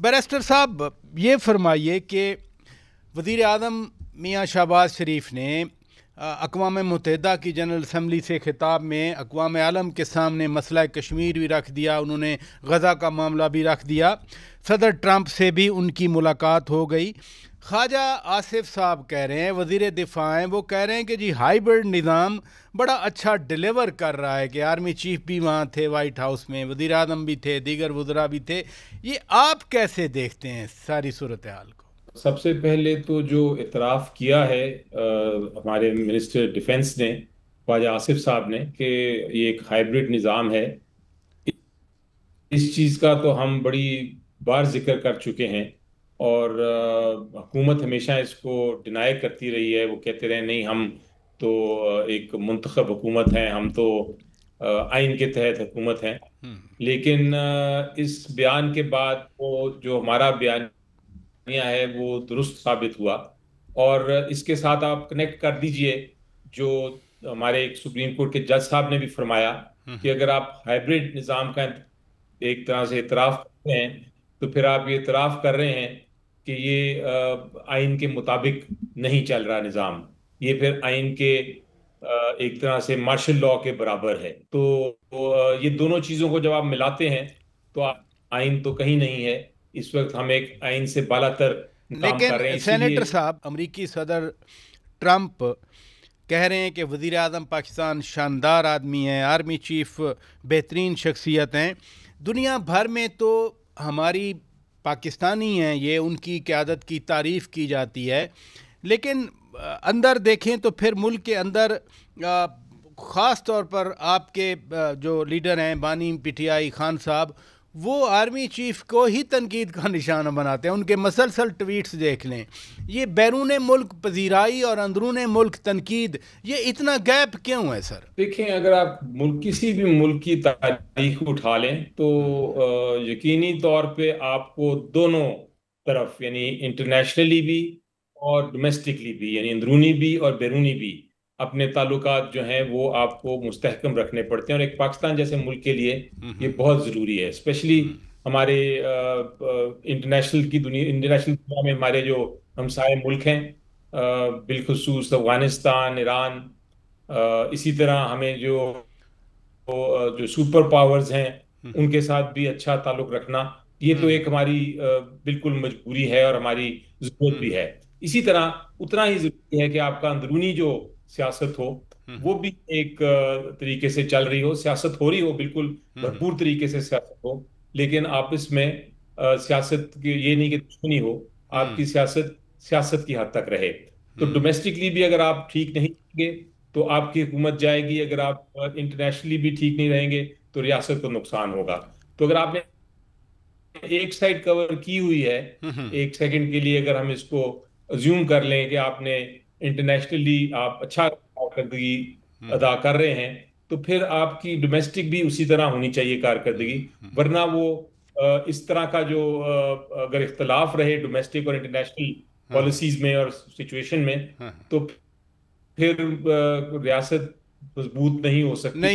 Barrister साहब ये फरमाइए कि वज़ीर आज़म मियाँ शहबाज शरीफ ने अक़वाम मुत्तहिदा की जनरल असम्बली से ख़िताब में अक़वाम आलम के सामने मसला कश्मीर भी रख दिया, उन्होंने गज़ा का मामला भी रख दिया, सदर ट्रंप से भी उनकी मुलाकात हो गई। ख्वाजा आसिफ साहब कह रहे हैं, वज़ीर दिफ़ा हैं, वो कह रहे हैं कि जी हाइब्रिड निज़ाम बड़ा अच्छा डिलीवर कर रहा है, कि आर्मी चीफ भी वहाँ थे वाइट हाउस में, वज़ीर आज़म भी थे, दीगर वज़रा भी थे। ये आप कैसे देखते हैं सारी सूरत हाल को? सबसे पहले तो जो इतराफ़ किया है हमारे मिनिस्टर डिफेंस ने, ख्वाजा आसिफ साहब ने, कि ये एक हाइब्रिड निज़ाम है। इस चीज़ का तो हम बड़ी बार जिक्र कर चुके हैं और हुकूमत हमेशा इसको डिनाई करती रही है। वो कहते रहे नहीं, हम तो एक मुंतखब हुकूमत हैं, हम तो आइन के तहत हुकूमत हैं। लेकिन इस बयान के बाद वो जो हमारा बयानिया है वो दुरुस्त साबित हुआ। और इसके साथ आप कनेक्ट कर दीजिए जो हमारे एक सुप्रीम कोर्ट के जज साहब ने भी फरमाया कि अगर आप हाइब्रिड निज़ाम का एक तरह से इतराफ़ करते हैं तो फिर आप ये इतराफ़ कर रहे हैं कि ये आइन के मुताबिक नहीं चल रहा निज़ाम। ये फिर आइन के एक तरह से मार्शल लॉ के बराबर है। तो ये दोनों चीज़ों को जब आप मिलाते हैं तो आइन तो कहीं नहीं है। इस वक्त हम एक आइन से बालातर काम कर लेकिन रहे हैं, सेनेटर इसीलिए साहब, अमरीकी सदर ट्रंप कह रहे हैं कि वज़ीर आज़म पाकिस्तान शानदार आदमी है, आर्मी चीफ बेहतरीन शख्सियत हैं। दुनिया भर में तो हमारी पाकिस्तानी हैं, ये उनकी क़यादत की तारीफ़ की जाती है, लेकिन अंदर देखें तो फिर मुल्क के अंदर ख़ास तौर पर आपके जो लीडर हैं बानी पीटीआई खान साहब, वो आर्मी चीफ को ही तनकीद का निशाना बनाते हैं। उनके मसलसल ट्वीट्स देख लें। ये बैरून मुल्क पजीराई और अंदरून मुल्क तनकीद, ये इतना गैप क्यों है सर? देखें, अगर आप मुल्क किसी भी मुल्क की तारीख उठा लें तो यकीनी तौर पे आपको दोनों तरफ, यानी इंटरनेशनली भी और डोमेस्टिकली भी, यानी अंदरूनी भी और बैरूनी भी, अपने ताल्लुकात जो हैं वो आपको मुस्तहकम रखने पड़ते हैं। और एक पाकिस्तान जैसे मुल्क के लिए ये बहुत ज़रूरी है। स्पेशली हमारे इंटरनेशनल दुनिया में हमारे जो हमसाए मुल्क हैं, बिलखुसूस अफगानिस्तान, ईरान, इसी तरह हमें जो सुपर पावर्स हैं उनके साथ भी अच्छा ताल्लुक रखना, ये तो एक हमारी बिल्कुल मजबूरी है और हमारी जरूरत भी है। इसी तरह उतना ही जरूरी है कि आपका अंदरूनी जो सियासत हो वो भी एक तरीके से चल रही हो, सियासत हो रही हो, बिल्कुल भरपूर तरीके से सियासत हो। लेकिन आपस में सियासत की ये नहीं कि दुश्मनी हो, आपकी सियासत सियासत की हद तक रहे। तो डोमेस्टिकली भी अगर आप ठीक नहीं रहेंगे तो आपकी हुकूमत जाएगी, अगर आप इंटरनेशनली भी ठीक नहीं रहेंगे तो रियासत को नुकसान होगा। तो अगर आपने एक साइड कवर की हुई है, एक सेकंड के लिए अगर हम इसको अज्यूम कर लें कि आपने इंटरनेशनली आप अच्छा कारकर्दगी अदा कर रहे हैं, तो फिर आपकी डोमेस्टिक भी उसी तरह होनी चाहिए कारकर्दगी। वरना वो इस तरह का जो अगर इख्तलाफ रहे डोमेस्टिक और इंटरनेशनल पॉलिसीज में और सिचुएशन में, तो फिर रियासत मजबूत नहीं हो सकती।